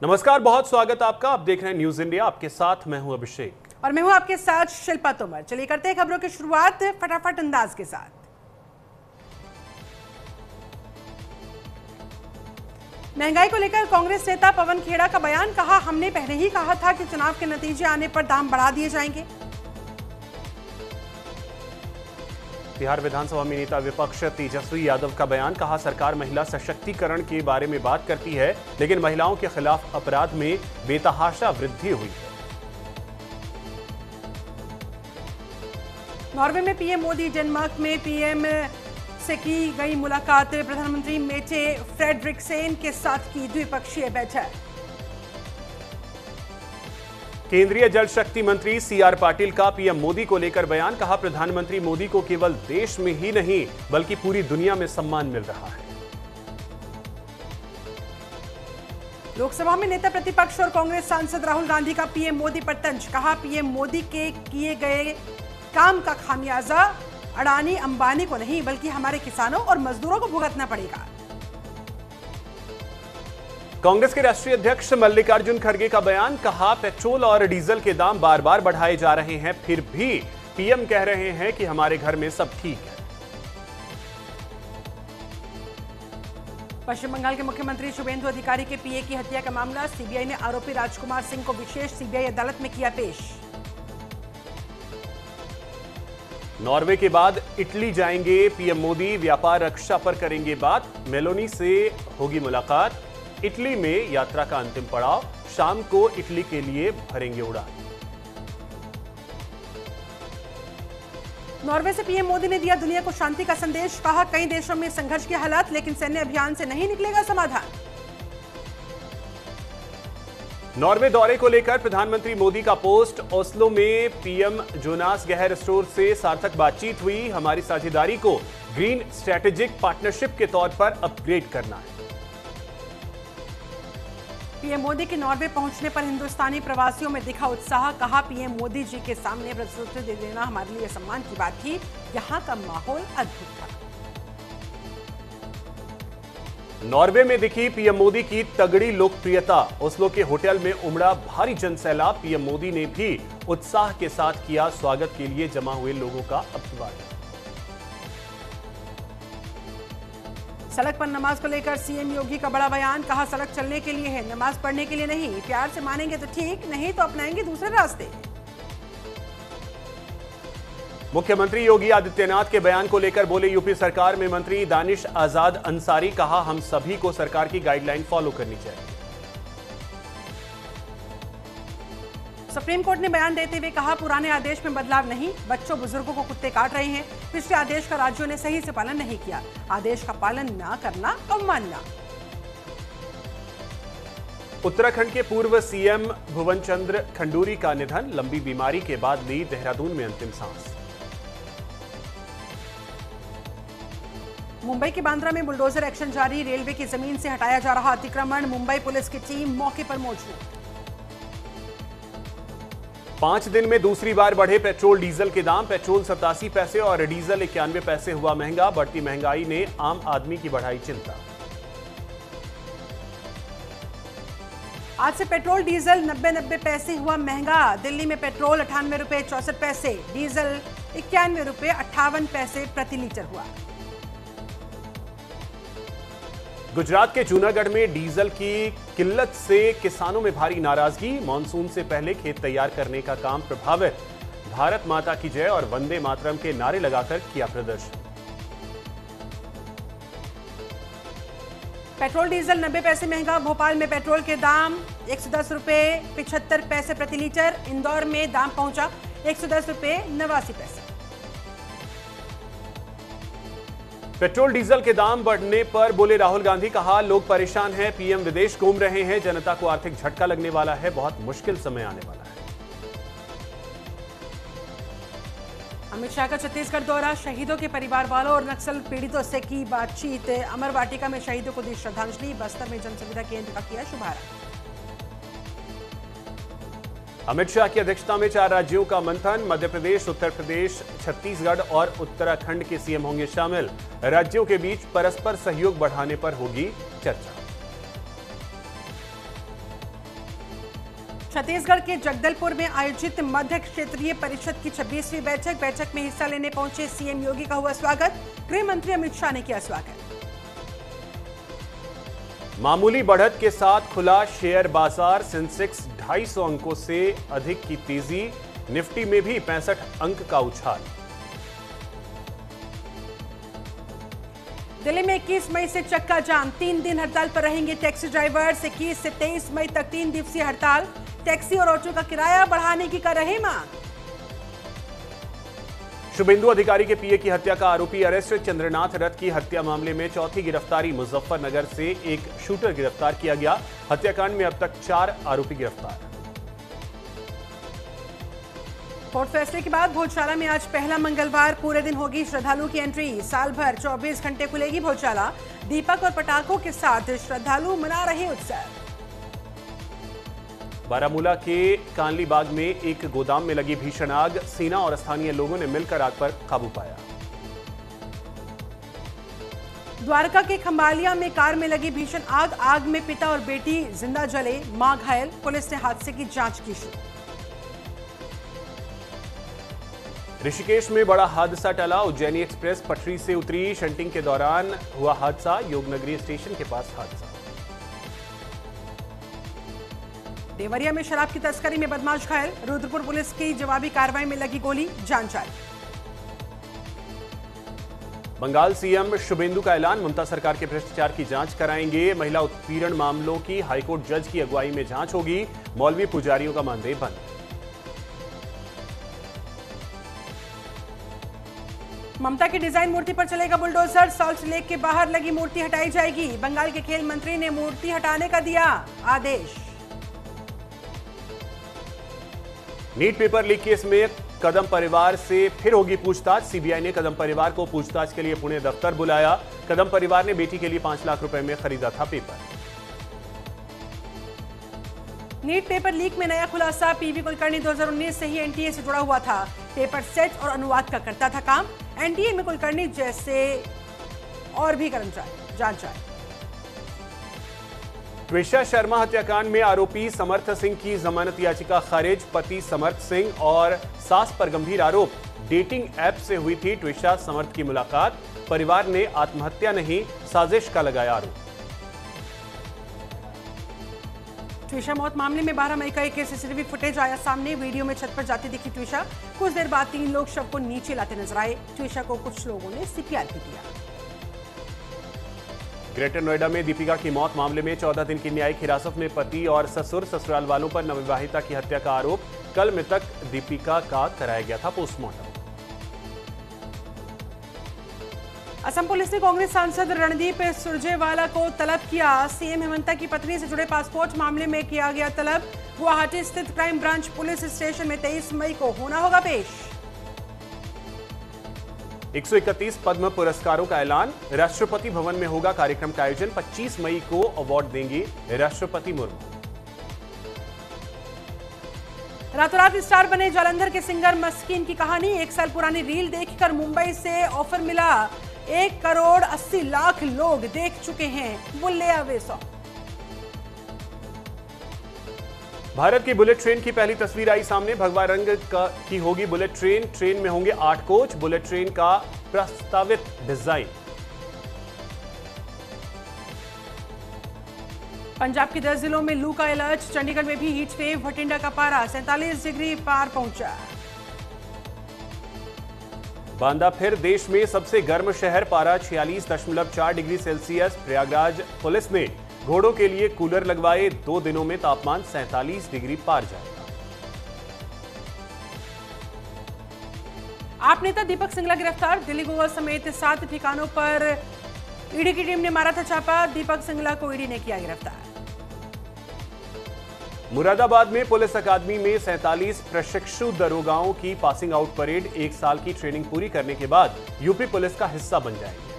नमस्कार, बहुत स्वागत आपका। आप देख रहे हैं न्यूज इंडिया। आपके साथ मैं हूं अभिषेक और मैं हूं आपके साथ शिल्पा तोमर। चलिए करते हैं खबरों की शुरुआत फटाफट अंदाज के साथ। महंगाई को लेकर कांग्रेस नेता पवन खेड़ा का बयान, कहा हमने पहले ही कहा था कि चुनाव के नतीजे आने पर दाम बढ़ा दिए जाएंगे। बिहार विधानसभा में नेता विपक्ष तेजस्वी यादव का बयान, कहा सरकार महिला सशक्तिकरण के बारे में बात करती है लेकिन महिलाओं के खिलाफ अपराध में बेतहाशा वृद्धि हुई है। नॉर्वे में पीएम मोदी डेनमार्क में पीएम से की गई मुलाकात, प्रधानमंत्री मेटे फ्रेडरिक्सेन के साथ की द्विपक्षीय बैठक। केंद्रीय जल शक्ति मंत्री सीआर पाटिल का पीएम मोदी को लेकर बयान, कहा प्रधानमंत्री मोदी को केवल देश में ही नहीं बल्कि पूरी दुनिया में सम्मान मिल रहा है। लोकसभा में नेता प्रतिपक्ष और कांग्रेस सांसद राहुल गांधी का पीएम मोदी पर तंज, कहा पीएम मोदी के किए गए काम का खामियाजा अडानी अंबानी को नहीं बल्कि हमारे किसानों और मजदूरों को भुगतना पड़ेगा। कांग्रेस के राष्ट्रीय अध्यक्ष मल्लिकार्जुन खड़गे का बयान, कहा पेट्रोल और डीजल के दाम बार बार बढ़ाए जा रहे हैं, फिर भी पीएम कह रहे हैं कि हमारे घर में सब ठीक है। पश्चिम बंगाल के मुख्यमंत्री शुभेंदु अधिकारी के पीए की हत्या का मामला, सीबीआई ने आरोपी राजकुमार सिंह को विशेष सीबीआई अदालत में किया पेश। नॉर्वे के बाद इटली जाएंगे पीएम मोदी, व्यापार रक्षा पर करेंगे बात, मेलोनी से होगी मुलाकात। इटली में यात्रा का अंतिम पड़ाव, शाम को इटली के लिए भरेंगे उड़ान। नॉर्वे से पीएम मोदी ने दिया दुनिया को शांति का संदेश, कहा कई देशों में संघर्ष के हालात लेकिन सैन्य अभियान से नहीं निकलेगा समाधान। नॉर्वे दौरे को लेकर प्रधानमंत्री मोदी का पोस्ट, ओस्लो में पीएम जोनास गहर स्टोर से सार्थक बातचीत हुई, हमारी साझेदारी को ग्रीन स्ट्रेटेजिक पार्टनरशिप के तौर पर अपग्रेड करना है। पीएम मोदी के नॉर्वे पहुंचने पर हिंदुस्तानी प्रवासियों में दिखा उत्साह, कहा पीएम मोदी जी के सामने प्रस्तुति दे देना हमारे लिए सम्मान की बात थी, यहां का माहौल अद्भुत था। नॉर्वे में दिखी पीएम मोदी की तगड़ी लोकप्रियता, ओस्लो के होटल में उमड़ा भारी जनसैलाब, पीएम मोदी ने भी उत्साह के साथ किया स्वागत के लिए जमा हुए लोगों का अभिवादन। सड़क पर नमाज को लेकर सीएम योगी का बड़ा बयान, कहा सड़क चलने के लिए है, नमाज पढ़ने के लिए नहीं, प्यार से मानेंगे तो ठीक, नहीं तो अपनाएंगे दूसरे रास्ते। मुख्यमंत्री योगी आदित्यनाथ के बयान को लेकर बोले यूपी सरकार में मंत्री दानिश आजाद अंसारी, कहा हम सभी को सरकार की गाइडलाइन फॉलो करनी चाहिए। सुप्रीम कोर्ट ने बयान देते हुए कहा पुराने आदेश में बदलाव नहीं, बच्चों बुजुर्गों को कुत्ते काट रहे हैं, पिछले आदेश का राज्यों ने सही से पालन नहीं किया, आदेश का पालन ना करना अवमानना। उत्तराखंड के पूर्व सीएम भुवन चंद्र खंडूरी का निधन, लंबी बीमारी के बाद ली देहरादून में अंतिम सांस। मुंबई के बांद्रा में बुलडोजर एक्शन जारी, रेलवे की जमीन से हटाया जा रहा अतिक्रमण, मुंबई पुलिस की टीम मौके पर मौजूद। 5 दिन में दूसरी बार बढ़े पेट्रोल डीजल के दाम, पेट्रोल 87 पैसे और डीजल 91 पैसे हुआ महंगा, बढ़ती महंगाई ने आम आदमी की बढ़ाई चिंता। आज से पेट्रोल डीजल 90 पैसे हुआ महंगा, दिल्ली में पेट्रोल 98 रुपए 64 पैसे, डीजल 91 रुपए 58 पैसे प्रति लीटर हुआ। गुजरात के जूनागढ़ में डीजल की किल्लत से किसानों में भारी नाराजगी, मानसून से पहले खेत तैयार करने का काम प्रभावित, भारत माता की जय और वंदे मातरम के नारे लगाकर किया प्रदर्शन। पेट्रोल डीजल 90 पैसे महंगा, भोपाल में पेट्रोल के दाम 110 रुपए 75 पैसे प्रति लीटर, इंदौर में दाम पहुंचा 110 रुपए 89 पैसे। पेट्रोल डीजल के दाम बढ़ने पर बोले राहुल गांधी, कहा लोग परेशान हैं, पीएम विदेश घूम रहे हैं, जनता को आर्थिक झटका लगने वाला है, बहुत मुश्किल समय आने वाला है। अमित शाह का छत्तीसगढ़ दौरा, शहीदों के परिवार वालों और नक्सल पीड़ितों से की बातचीत, अमर वाटिका में शहीदों को दी श्रद्धांजलि, बस्तर में जन सुविधा केंद्र का किया शुभारंभ। अमित शाह की अध्यक्षता में 4 राज्यों का मंथन, मध्य प्रदेश, उत्तर प्रदेश, छत्तीसगढ़ और उत्तराखंड के सीएम होंगे शामिल, राज्यों के बीच परस्पर सहयोग बढ़ाने पर होगी चर्चा। छत्तीसगढ़ के जगदलपुर में आयोजित मध्य क्षेत्रीय परिषद की 26वीं बैठक में हिस्सा लेने पहुंचे सीएम योगी का हुआ स्वागत। गृह मंत्री अमित शाह ने किया स्वागत। मामूली बढ़त के साथ खुला शेयर बाजार, सेंसेक्स 250 अंकों से अधिक की तेजी, निफ्टी में भी 65 अंक का उछाल। दिल्ली में 21 मई से चक्का जाम, 3 दिन हड़ताल पर रहेंगे टैक्सी ड्राइवर्स। 21 से 23 मई तक 3 दिवसीय हड़ताल। टैक्सी और ऑटो का किराया बढ़ाने की कर रहे मांग। शुभेंदु अधिकारी के पीए की हत्या का आरोपी अरेस्ट। चंद्रनाथ रथ की हत्या मामले में चौथी गिरफ्तारी। मुजफ्फरनगर से एक शूटर गिरफ्तार किया गया। हत्याकांड में अब तक 4 आरोपी गिरफ्तार। कोर्ट फैसले के बाद भोजशाला में आज पहला मंगलवार पूरे दिन होगी श्रद्धालुओं की एंट्री। साल भर 24 घंटे खुलेगी भोजशाला। दीपक और पटाखों के साथ श्रद्धालु मना रहे उत्सव। बारामूला के कानली बाग में एक गोदाम में लगी भीषण आग। सेना और स्थानीय लोगों ने मिलकर आग पर काबू पाया। द्वारका के खंबालिया में कार में लगी भीषण आग। आग में पिता और बेटी जिंदा जले, मां घायल। पुलिस ने हादसे की जांच की शुरू। ऋषिकेश में बड़ा हादसा टला। उज्जैनी एक्सप्रेस पटरी से उतरी। शंटिंग के दौरान हुआ हादसा। योगनगरी स्टेशन के पास हादसा। देवरिया में शराब की तस्करी में बदमाश घायल। रुद्रपुर पुलिस की जवाबी कार्रवाई में लगी गोली, जान जारी। बंगाल सीएम शुभेंदु का ऐलान, ममता सरकार के भ्रष्टाचार की जांच कराएंगे। महिला उत्पीड़न मामलों की हाईकोर्ट जज की अगुवाई में जांच होगी। मौलवी पुजारियों का मानदेय बंद। ममता की डिजाइन मूर्ति पर चलेगा बुलडोजर। सॉल्ट लेक के बाहर लगी मूर्ति हटाई जाएगी। बंगाल के खेल मंत्री ने मूर्ति हटाने का दिया आदेश। नीट पेपर लीक केस में कदम परिवार से फिर होगी पूछताछ। सीबीआई ने कदम परिवार को पूछताछ के लिए पुणे दफ्तर बुलाया। कदम परिवार ने बेटी के लिए 5 लाख रुपए में खरीदा था पेपर। नीट पेपर लीक में नया खुलासा। पीवी कुलकर्णी 2019 से ही एनटीए से जुड़ा हुआ था। पेपर सेट और अनुवाद का करता था काम। एनटीए में कुलकर्णी जैसे और भी कर्मचारी, जांच जारी। ट्विशा शर्मा हत्याकांड में आरोपी समर्थ सिंह की जमानत याचिका खारिज। पति समर्थ सिंह और सास पर गंभीर आरोप। डेटिंग ऐप से हुई थी ट्विशा समर्थ की मुलाकात। परिवार ने आत्महत्या नहीं, साजिश का लगाया आरोप। ट्विशा मौत मामले में 12 मई का एक सीसीटीवी फुटेज आया सामने। वीडियो में छत पर जाती दिखी ट्विशा। कुछ देर बाद 3 लोग शव को नीचे लाते नजर आए। ट्विशा को कुछ लोगों ने सीपीआर भी दिया। ग्रेटर नोएडा में दीपिका की मौत मामले में 14 दिन की न्यायिक हिरासत में पति और ससुर ससुराल वालों पर नवविवाहिता की हत्या का आरोप। कल मृतक दीपिका का कराया गया था पोस्टमार्टम। असम पुलिस ने कांग्रेस सांसद रणदीप सुरजेवाला को तलब किया। सीएम हेमंता की पत्नी से जुड़े पासपोर्ट मामले में किया गया तलब। गुवाहाटी स्थित क्राइम ब्रांच पुलिस स्टेशन में 23 मई को होना होगा पेश। 131 पद्म पुरस्कारों का ऐलान। राष्ट्रपति भवन में होगा कार्यक्रम का आयोजन। 25 मई को अवार्ड देंगे राष्ट्रपति मुर्मू। रातों रात स्टार बने जालंधर के सिंगर मस्कीन की कहानी। 1 साल पुरानी रील देखकर मुंबई से ऑफर मिला। 1 करोड़ 80 लाख लोग देख चुके हैं बुल्ले अवे सॉन्ग। भारत की बुलेट ट्रेन की पहली तस्वीर आई सामने। भगवा रंग की होगी बुलेट ट्रेन। ट्रेन में होंगे 8 कोच। बुलेट ट्रेन का प्रस्तावित डिजाइन। पंजाब के 10 जिलों में लू का अलर्ट। चंडीगढ़ में भी हीट वेव। भटिंडा का पारा 47 डिग्री पार पहुंचा। बांदा फिर देश में सबसे गर्म शहर। पारा 46.4 डिग्री सेल्सियस। प्रयागराज पुलिस ने घोड़ों के लिए कूलर लगवाए। 2 दिनों में तापमान 47 डिग्री पार जाएगा। आप नेता दीपक सिंगला गिरफ्तार। दिल्ली गोवा समेत 7 ठिकानों पर ईडी की टीम ने मारा था छापा। दीपक सिंगला को ईडी ने किया गिरफ्तार। मुरादाबाद में पुलिस अकादमी में 47 प्रशिक्षु दरोगाओं की पासिंग आउट परेड। 1 साल की ट्रेनिंग पूरी करने के बाद यूपी पुलिस का हिस्सा बन जाएंगे।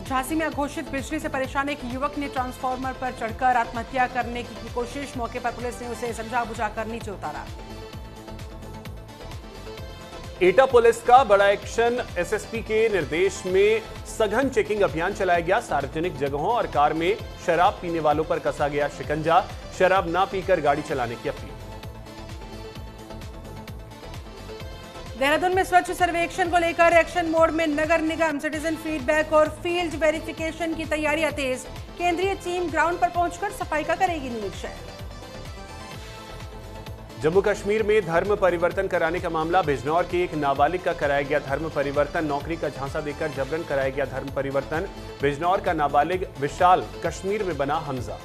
झांसी में अघोषित बिजली से परेशान एक युवक ने ट्रांसफार्मर पर चढ़कर आत्महत्या करने की कोशिश। मौके पर पुलिस ने उसे समझा बुझाकर नीचे उतारा। एटा पुलिस का बड़ा एक्शन। एसएसपी के निर्देश में सघन चेकिंग अभियान चलाया गया। सार्वजनिक जगहों और कार में शराब पीने वालों पर कसा गया शिकंजा। शराब ना पीकर गाड़ी चलाने की अपील। देहरादून में स्वच्छ सर्वेक्षण को लेकर एक्शन मोड में नगर निगम। सिटीजन फीडबैक और फील्ड वेरिफिकेशन की तैयारियां तेज। केंद्रीय टीम ग्राउंड पर पहुंचकर सफाई का करेगी निरीक्षण। जम्मू कश्मीर में धर्म परिवर्तन कराने का मामला। बिजनौर के एक नाबालिग का कराया गया धर्म परिवर्तन। नौकरी का झांसा देकर जबरन कराया गया धर्म परिवर्तन। बिजनौर का नाबालिग विशाल कश्मीर में बना हमजा।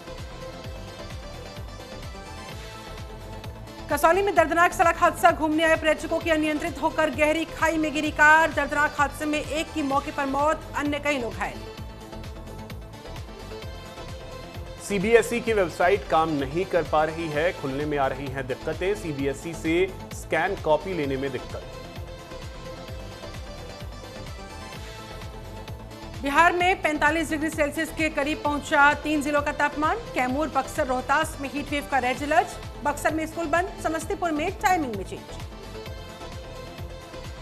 कसौली में दर्दनाक सड़क हादसा। घूमने आए पर्यटकों की अनियंत्रित होकर गहरी खाई में गिरी कार। दर्दनाक हादसे में एक की मौके पर मौत, अन्य कई लोग घायल। सीबीएसई की वेबसाइट काम नहीं कर पा रही है। खुलने में आ रही हैं दिक्कतें। सीबीएसई से स्कैन कॉपी लेने में दिक्कत। बिहार में 45 डिग्री सेल्सियस के करीब पहुंचा 3 जिलों का तापमान। कैमूर, बक्सर, रोहतास में हीट वेव का रेड अलर्ट। बक्सर में स्कूल बंद। समस्तीपुर में टाइमिंग में चेंज।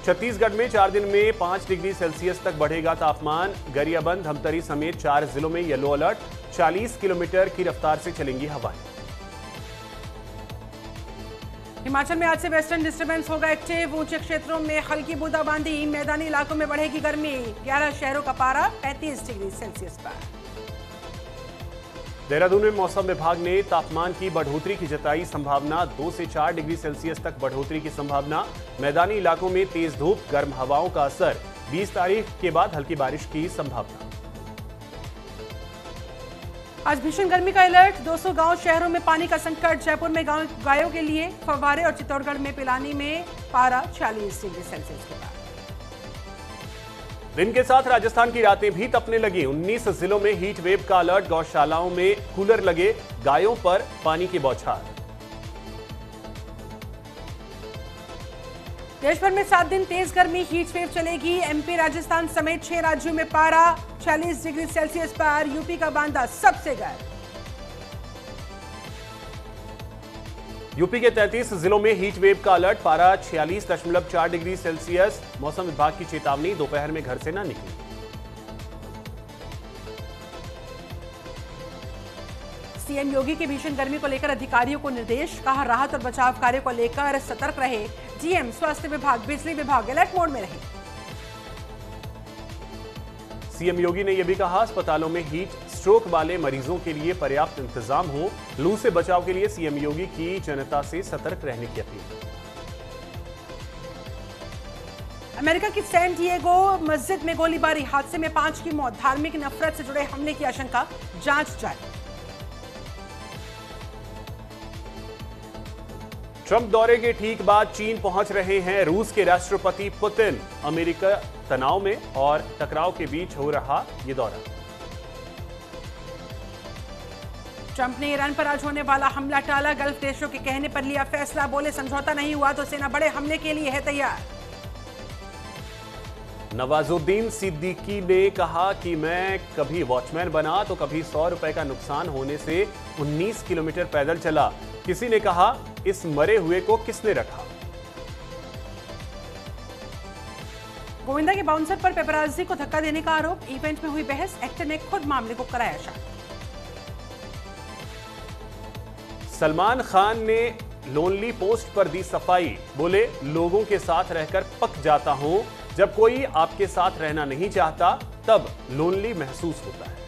छत्तीसगढ़ में 4 दिन में 5 डिग्री सेल्सियस तक बढ़ेगा तापमान। गरियाबंद, धमतरी समेत 4 जिलों में येलो अलर्ट। 40 किलोमीटर की रफ्तार से चलेंगी हवाएं। हिमाचल में आज से वेस्टर्न डिस्टर्बेंस होगा एक्टिव। ऊंचे क्षेत्रों में हल्की बूंदाबांदी। मैदानी इलाकों में बढ़ेगी गर्मी। 11 शहरों का पारा 35 डिग्री सेल्सियस पर। देहरादून में मौसम विभाग ने तापमान की बढ़ोतरी की जताई संभावना। 2 से 4 डिग्री सेल्सियस तक बढ़ोतरी की संभावना। मैदानी इलाकों में तेज धूप, गर्म हवाओं का असर। 20 तारीख के बाद हल्की बारिश की संभावना। आज भीषण गर्मी का अलर्ट। 200 गांव शहरों में पानी का संकट। जयपुर में गायों के लिए फव्वारे और चित्तौड़गढ़ में पिलानी में पारा 40 डिग्री सेल्सियस के पार। दिन के साथ राजस्थान की रातें भी तपने लगी। 19 जिलों में हीट वेव का अलर्ट। गौशालाओं में कूलर लगे। गायों पर पानी की बौछार। देश भर में 7 दिन तेज गर्मी, हीट वेव चलेगी। एमपी, राजस्थान समेत 6 राज्यों में पारा 40 डिग्री सेल्सियस पर। यूपी का बांदा सबसे गर्म। यूपी के 33 जिलों में हीट वेव का अलर्ट। पारा 46.4 डिग्री सेल्सियस। मौसम विभाग की चेतावनी, दोपहर में घर से न निकलें। सीएम योगी की भीषण गर्मी को लेकर अधिकारियों को निर्देश। कहा, राहत और बचाव कार्य को लेकर सतर्क रहे। डीएम, स्वास्थ्य विभाग, बिजली विभाग अलर्ट मोड में रहे। सीएम योगी ने यह भी कहा, अस्पतालों में हीट स्ट्रोक वाले मरीजों के लिए पर्याप्त इंतजाम हो। लू से बचाव के लिए सीएम योगी की जनता से सतर्क रहने की अपील। अमेरिका की सैन डिएगो मस्जिद में गोलीबारी। हादसे में 5 की मौत। धार्मिक नफरत से जुड़े हमले की आशंका। जांच जारी। ट्रंप दौरे के ठीक बाद चीन पहुंच रहे हैं रूस के राष्ट्रपति पुतिन। अमेरिका तनाव में और टकराव के बीच हो रहा ये दौरा। ट्रंप ने ईरान पर आज होने वाला हमला टाला। गल्फ देशों के कहने पर लिया फैसला। बोले, समझौता नहीं हुआ तो सेना बड़े हमले के लिए है तैयार। नवाजुद्दीन सिद्दीकी ने कहा कि मैं कभी वॉचमैन बना तो कभी 100 रुपए का नुकसान होने से 19 किलोमीटर पैदल चला। किसी ने कहा, इस मरे हुए को किसने रखा। गोविंदा के बाउंसर पर पेपराजी को धक्का देने का आरोप। इवेंट में हुई बहस। एक्टर ने खुद मामले को कराया शांत। सलमान खान ने लोनली पोस्ट पर दी सफाई। बोले, लोगों के साथ रहकर पक जाता हूं। जब कोई आपके साथ रहना नहीं चाहता तब लोनली महसूस होता है।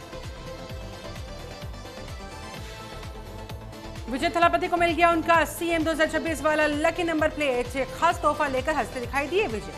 विजय थलापति को मिल गया उनका सीएम 2026 वाला लकी नंबर प्लेट। खास तोहफा लेकर हंसते दिखाई दिए विजय।